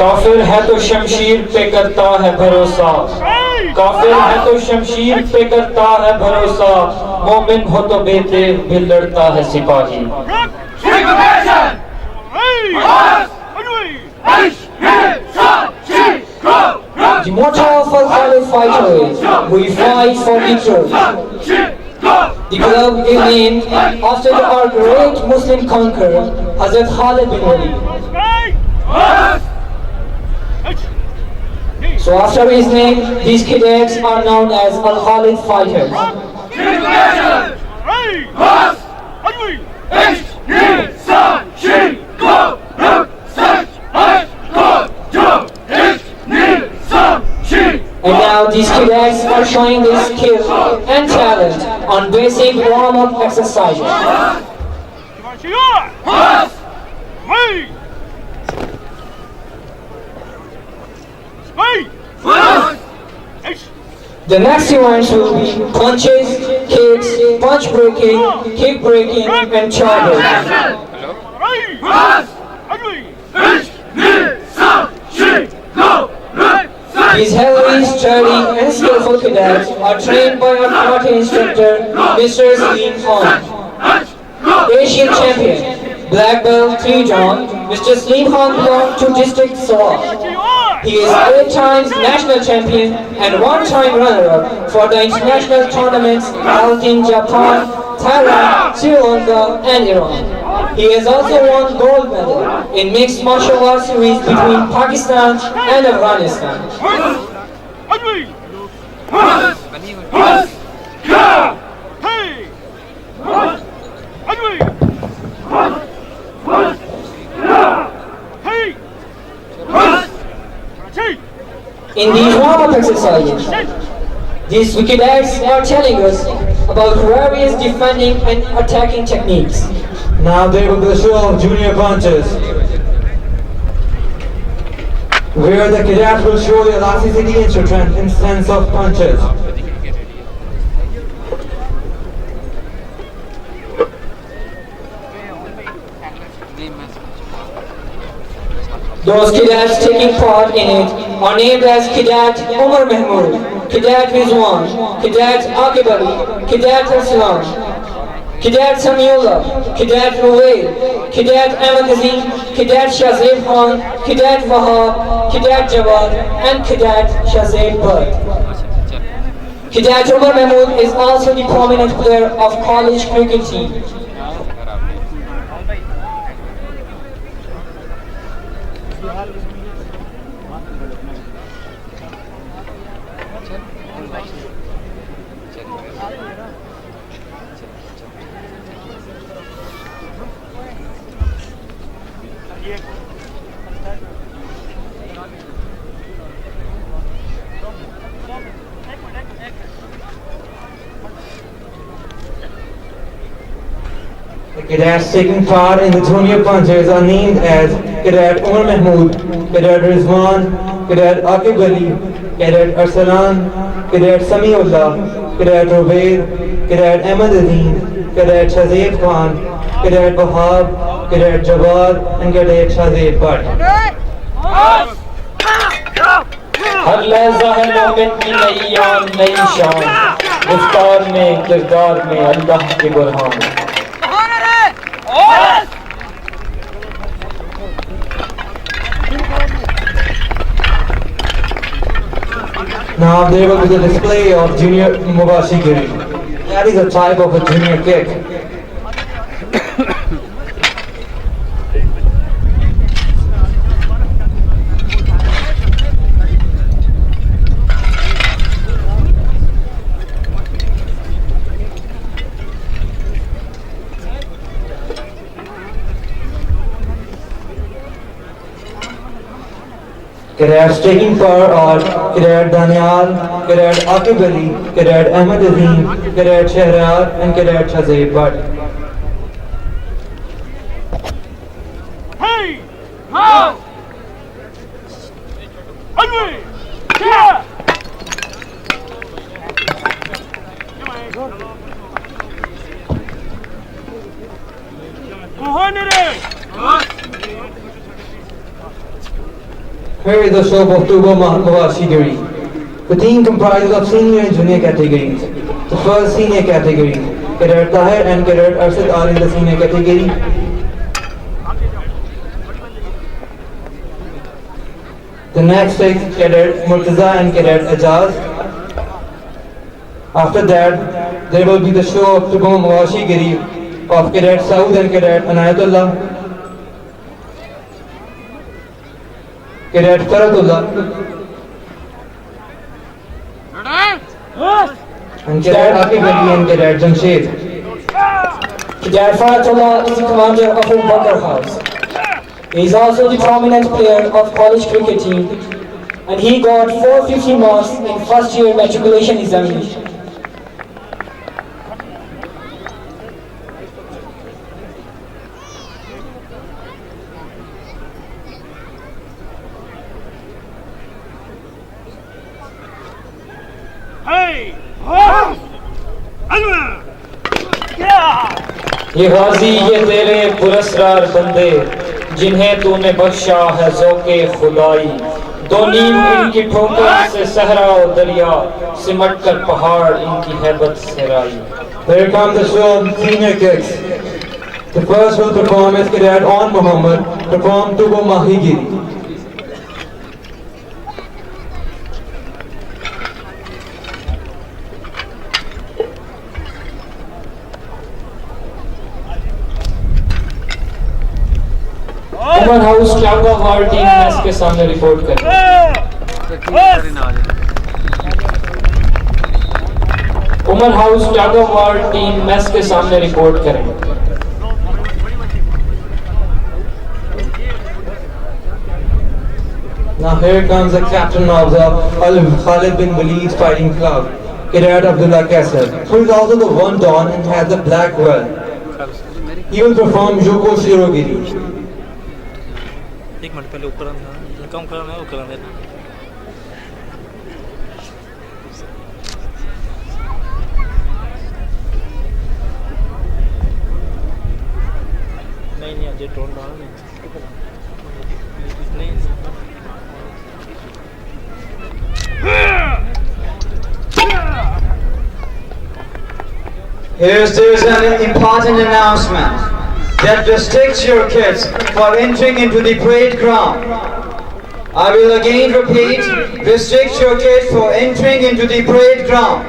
काफिर है तो शमशीर पे करता है भरोसा, काफिर है तो शमशीर पे करता है भरोसा, मोमिन हो तो बेते भी लड़ता है सिपाही। The motto of Al Khalid fighter is, we fight for the truth. The club is named after our great Muslim conqueror, Hazrat Khalid bin Walid. So after his name, these cadets are known as Al Khalid fighters. And now these cadets are showing their skill and talent on basic warm-up exercises. The next events will be punches, kicks, punch breaking, kick breaking, and charges. These heavily sturdy and skillful cadets are trained by our karate instructor, Mr. Slim Khan. Asian champion, black belt 3 John, Mr. Slim Khan belongs to District Sarawak. He is 8 times national champion and 1-time runner-up for the international tournaments held in Japan, Thailand, Sri Lanka, and Iran. He has also won gold medal in mixed martial arts series between Pakistan and Afghanistan. In these warm-up exercises, these cadets are telling us about various defending and attacking techniques. Now they will be the show of junior punches, where the cadets will show the elasticity and strength in sense of punches. Those cadets taking part in it are named as Cadet Umar Mahmood, Cadet Rizwan, Cadet Aqib Ali, Cadet Aslam, Cadet Samiullah, Cadet Ruwail, Cadet Ahmed Azim, Cadet Shazib Khan, Cadet Wahab, Cadet Jawad, and Cadet Shazib Bud. Cadet Umar Mahmood is also the prominent player of college cricket team. The cadets taking part in the junior punches are named as Cadet Umar Mahmood, Cadet Rizwan, Cadet Aqib Ali, Cadet Arsalan, Cadet Samiullah, Cadet Rubair, Cadet Ahmed Azim, Cadet Shazib Khan, Cadet Wahab, Cadet Jawad, and Cadet Shazib Bhatt. हर लहजा है मोमिन की नई आन नई शान, गुफ्तार में किरदार में अल्लाह के Burhan. Now there will be the display of junior Mubashigiri. That is a type of a junior kick. Cadets taking part are Cadet Danial, Cadet Aqib Ali, Cadet Ahmed Azim, Cadet Shehrar, and Cadet Shazib Bhatt. Hey! Ho! Ugly! Yeah! Here is the show of Tuba Mawashigiri. The team comprises of senior and junior categories. The first senior category, Cadet Tahir and Cadet Arshad are in the senior category. The next is Cadet Murtaza and Cadet Ajaz. After that, there will be the show of Tuba Mawashigiri of Cadet Saud and Cadet Anayatullah. Cadet Faradullah and Cadet Akib Ali and Cadet Jamshed. Cadet Faradullah is the commander of Al Bakr House. He is also the prominent player of college cricket team, and he got 450 marks in first year matriculation examination. Hey! Ho! Anwar! Yeah! ये गाजी ये तेरे पुरस्कार बंदे जिन्हें तूने बख्शा है ज़ौक़े खुदाई दो नीम इनकी ठोकर से सहरा और दरिया सिमट कर पहाड़ इनकी हैबत से राई. Here comes the show of senior kids. The first will perform is Cadet On Muhammad, perform Tuba Mahigiri. Umar house क्यागा वार्ड टीम मैच के सामने रिपोर्ट करें. उमर हाउस क्यागा वार्ड टीम मैच के सामने रिपोर्ट करें. Now here comes the captain of the Al Khalid bin Walid Fighting Club, Cadet Abdullah Kassar, who is also the one don and has a black belt. He will perform Joko Shirogiri. एक minute पहले उपकरण कम करना है उपकरण देना नहीं Ajay tone डाल नहीं There's an important announcement that restricts your kids for entering into the parade ground. I will again repeat, restrict your kids for entering into the parade ground.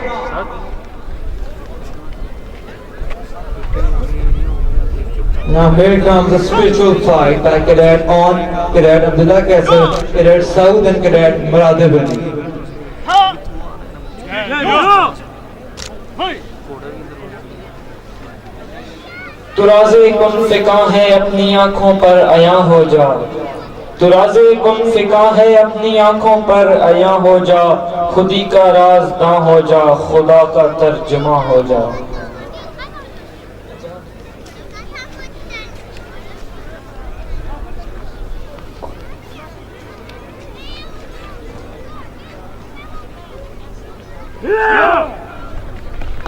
Now here comes the spiritual fight by Cadet On, Cadet Abdullah Kassar, Cadet Saud and Cadet Muradib Ali. तुराज़े कुन फिका है अपनी आँखों पर आया हो जा. तुराज़े कुन फिका है अपनी आँखों पर आया हो जा. खुदी का राज ना हो जा, खुदा का तर्जुमा हो जा.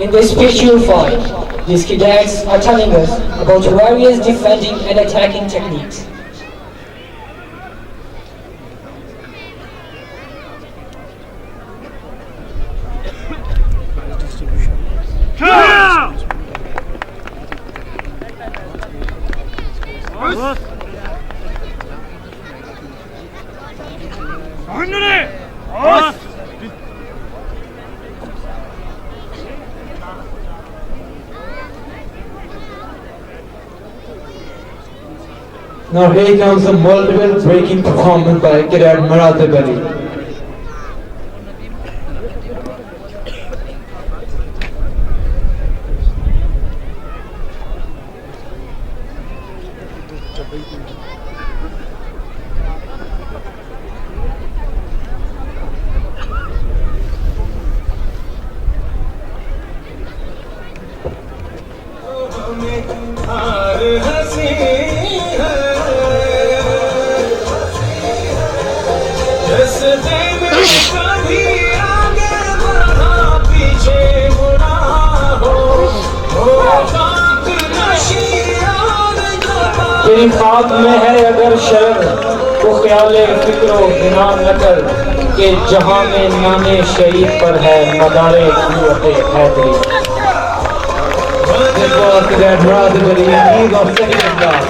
In this spiritual fight, these cadets are telling us about various defending and attacking techniques. Now here comes a multiple breaking performance by Cadet Muradib Ali. तेरी खाक में है अगर शर्म तो ख्याले फिक्रो बिना न कर कि जहां में नामे शहीद पर है मदारे क़ुव्वत Hydari. This was Cadet Murad Ali, he is of second in class.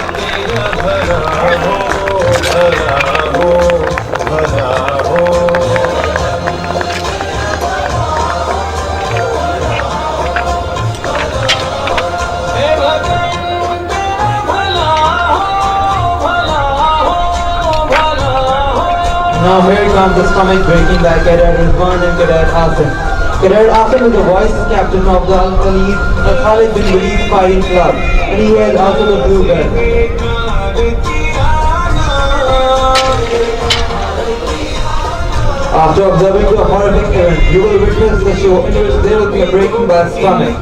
Now here comes the stomach breaking by Cadet Rizwan and Cadet Asim. Cadet Asim is the vice captain of the Al-Khalid Khalid bin Walid fighting club, and he has also the blue belt. After observing the horrific event, you will witness the show in which there will be a breaking by stomach.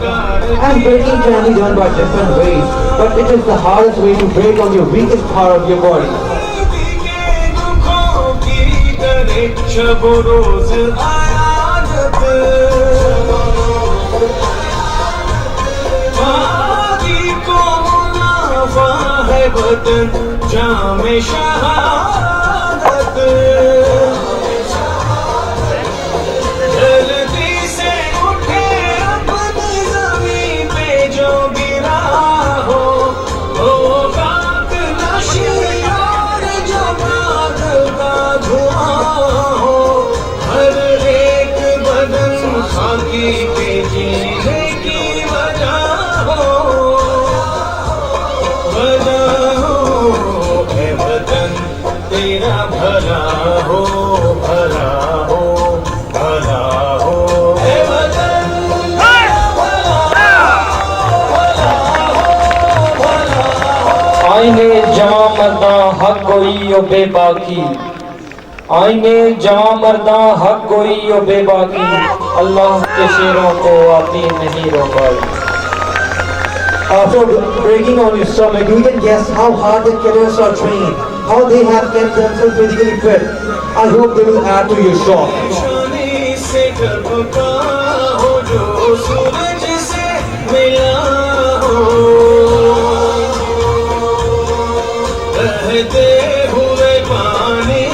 And breaking can be done by different ways, but it is the hardest way to break on your weakest part of your body. शब रोज आयात मादी को मुनाफा है वतन जामे शहादत जल्दी से उठे अपनी ज़मीन पे जो गिरा हो खाक नशी और जो बाग का धुआं के जीने की वजह हो है वतन तेरा भला हो भला हो भला हो है वतन आईने जवां मर्दा हक गोई ओ बेबाकी, आईने जवां मर्दा हक गोई ओ बेबाकी, अल्लाह के शेरों को आती नहीं रोकाई। After breaking on your stomach, you can guess how hard the cadets are trained, how they have kept themselves physically fit. I hope they will add to your shock. निशानी से टपका हो जो सूरज से मिला हो, बहते हुए पानी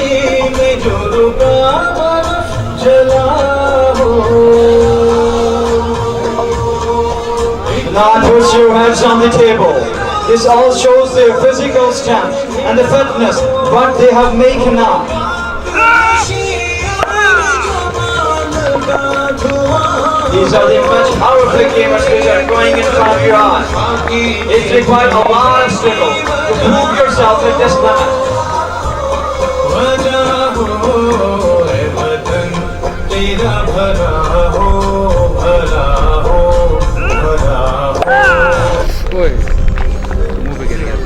में जो रुका बर्फ जला हो। Now put your hands on the table. This all shows their physical strength and the fitness, what they have made now. These are the much powerful gamers which are going in front of your eyes. It requires a lot of struggle to prove yourself at this limit. तेरा भला हो भला हो भला हो। मुंह पे गिर गया।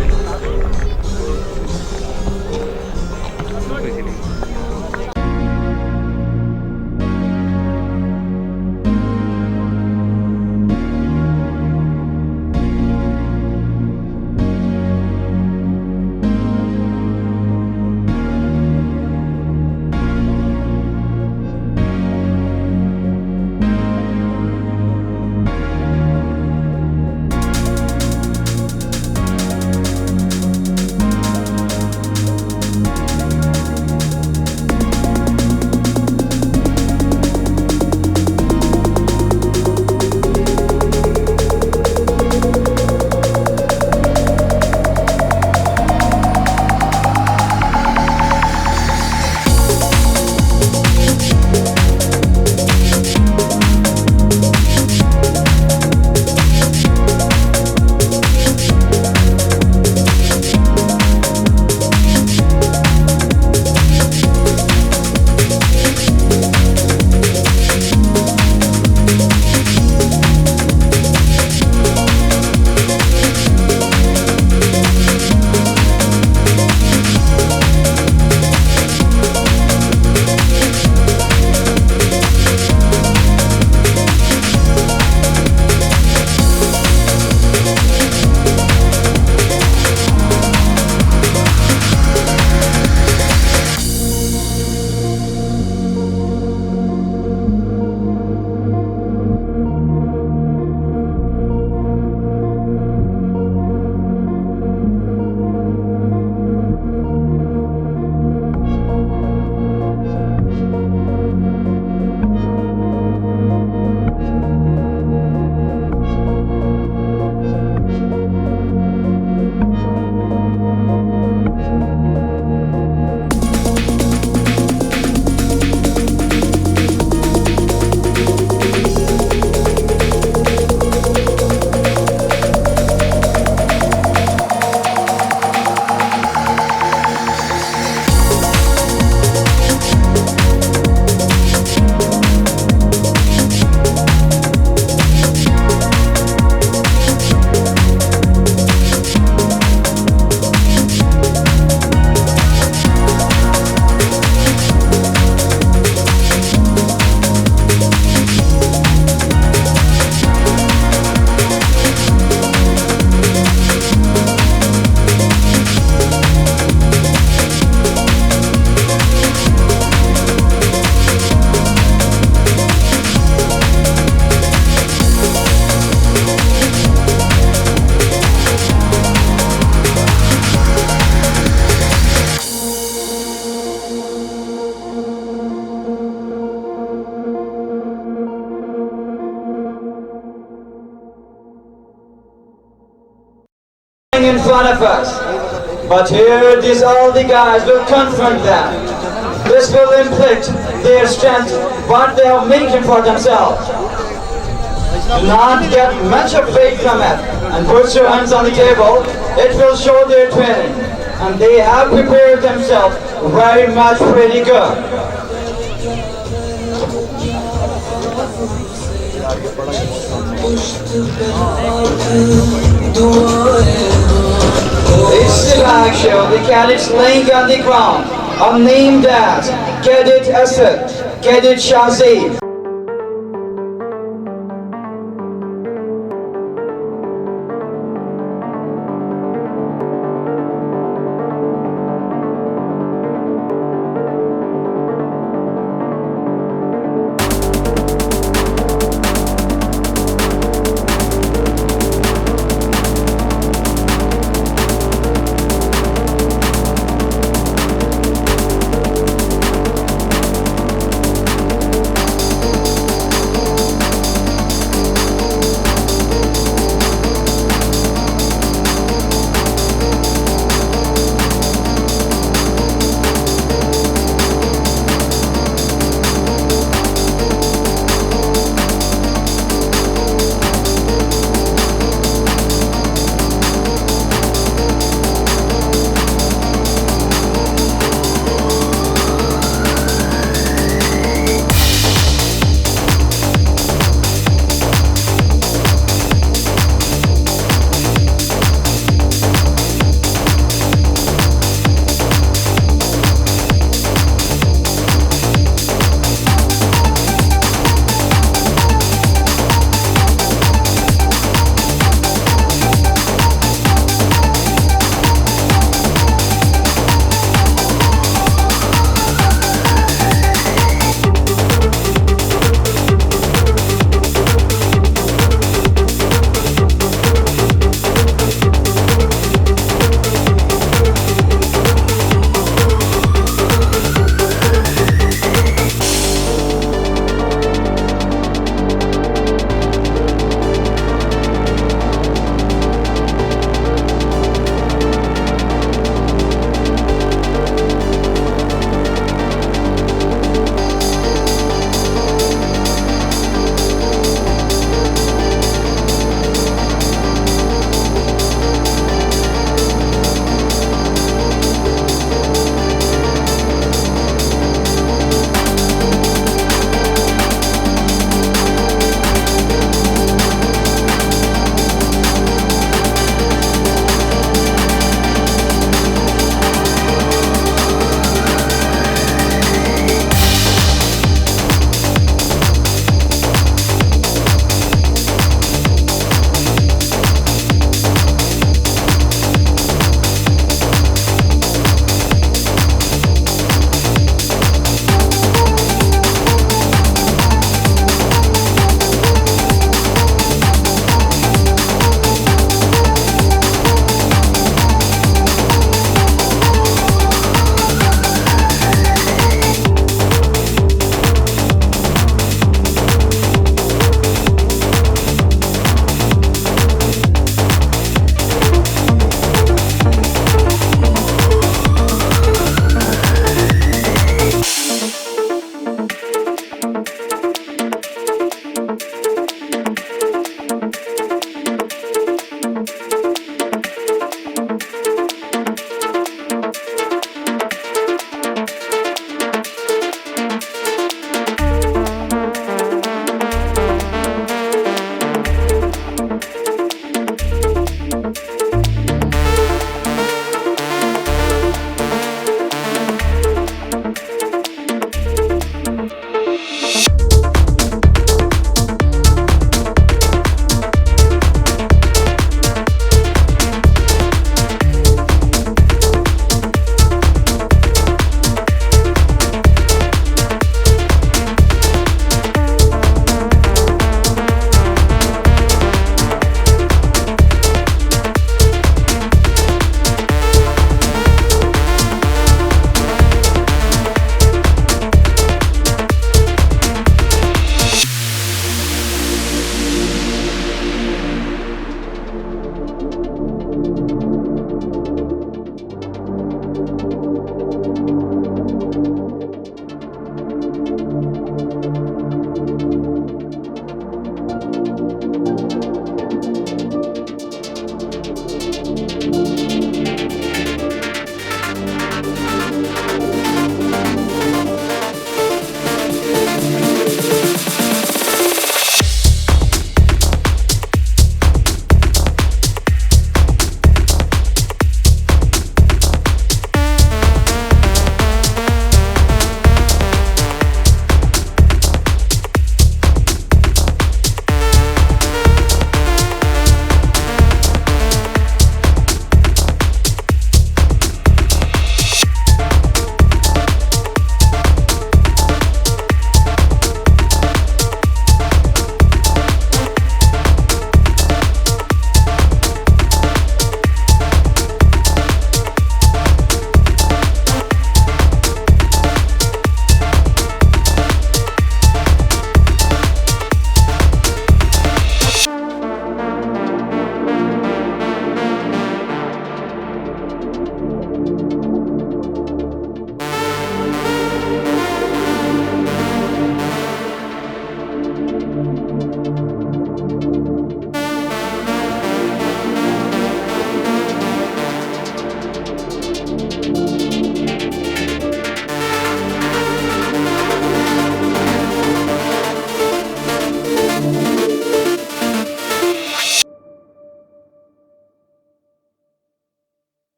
front of us. But here these all the guys will confront them. This will inflict their strength, what they have made for themselves. Do not get much of faith from it, and put your hands on the table. It will show their training, and they have prepared themselves very much pretty good. It's the back show. The cadets laying on the ground are named as Cadet Asad, Cadet Shahzeed.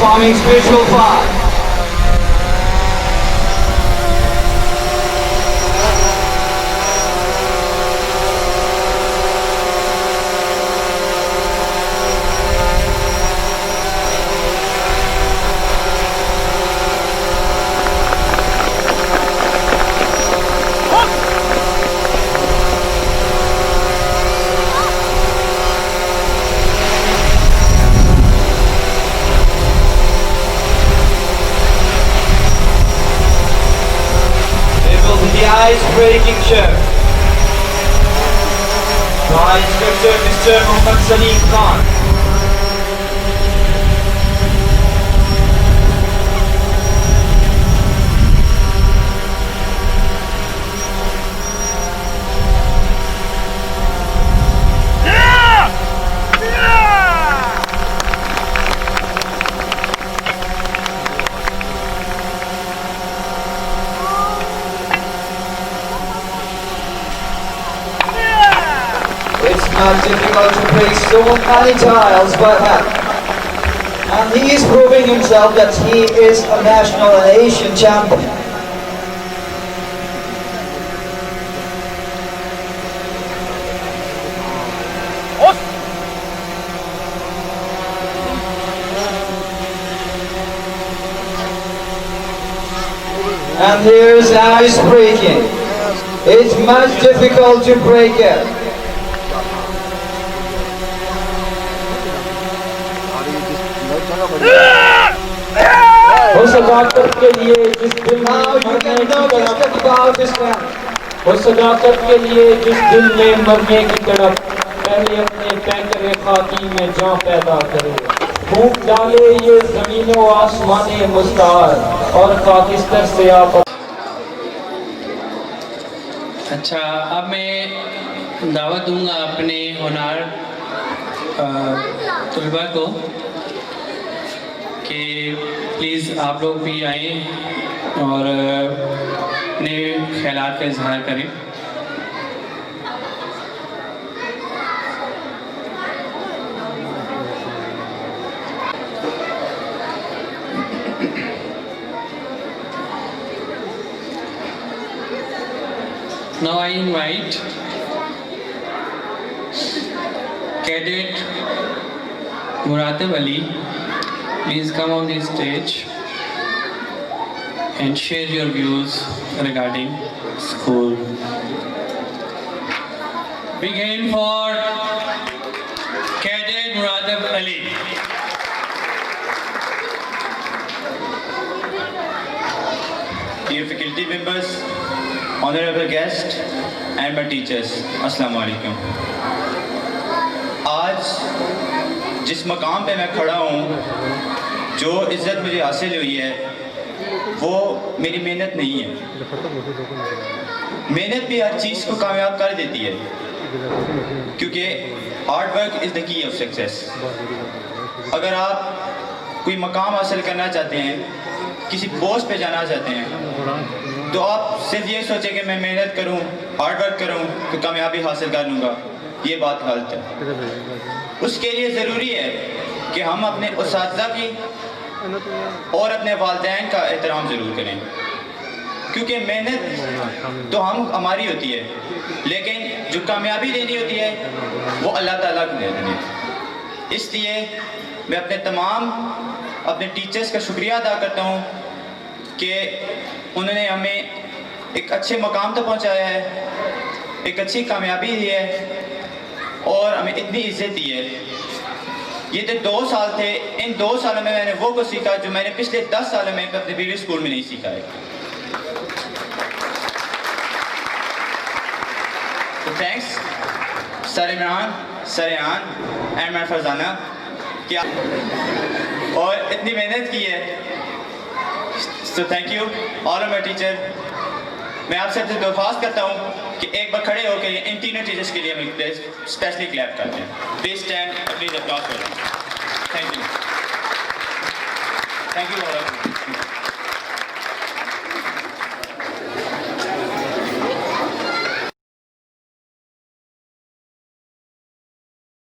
performing spiritual part. Ice-breaking show by instructor Mr. Muhammad Salim Khan. It's not difficult to break so many tiles by hand. And he is proving himself that he is a national and Asian champion. And here's ice breaking. It's much difficult to break it. वो सदाकत के लिए जिस दिल में Now you मरने can की notice तड़प, the about this man. वो सदाकत के लिए जिस दिल में मरने की तड़प, पहले अपने पैकर खाकी में जान पैदा करे, फूंक डाले ये जमीनों आसमाने मुस्तार और खाकिस्तर से आप। अच्छा, अब मैं दावत दूंगा अपने होनार तलबा को कि प्लीज़ आप लोग भी आए और अपने ख्यालात का इजहार करें। Now I invite Cadet Muratib Ali. Please come on the stage and share your views regarding school. Begin for Cadet Muratib Ali. Dear faculty members, honorable guests and my teachers, अस्सलाम वालेकुम। आज जिस मकाम पे मैं खड़ा हूँ, जो इज़्ज़त मुझे हासिल हुई है, वो मेरी मेहनत नहीं है। मेहनत भी हर चीज़ को कामयाब कर देती है, क्योंकि hard work is the key of success. अगर आप कोई मकाम हासिल करना चाहते हैं, किसी पोस्ट पे जाना चाहते हैं, तो आप सिर्फ ये सोचें कि मैं मेहनत करूं, हार्ड वर्क करूं तो कामयाबी हासिल कर लूँगा, ये बात गलत है। उसके लिए ज़रूरी है कि हम अपने उस्तादा की और अपने वालिदैन का एहतराम ज़रूर करें, क्योंकि मेहनत तो हमारी होती है, लेकिन जो कामयाबी देनी होती है वो अल्लाह ताला को देनी है। इसलिए मैं अपने टीचर्स का शुक्रिया अदा करता हूँ कि उन्होंने हमें एक अच्छे मकाम तक पहुँचाया है, एक अच्छी कामयाबी दी है और हमें इतनी इज्जत दी है। ये तो 2 साल थे, इन 2 सालों में मैंने वो कुछ सीखा जो मैंने पिछले 10 सालों में अपने प्रीवियस स्कूल में नहीं सीखा है। तो थैंक्स सर इमरान, सर यान एंड मैं फरजाना क्या और इतनी मेहनत की है। So thank you all of my teacher. मैं आपसे दरख्वास्त करता हूँ कि एक बार खड़े होकर ये इन तीनों टीचर्स के लिए हम स्पेशली क्लैप करते हैं। Please stand, please applause for them. Thank you all of you.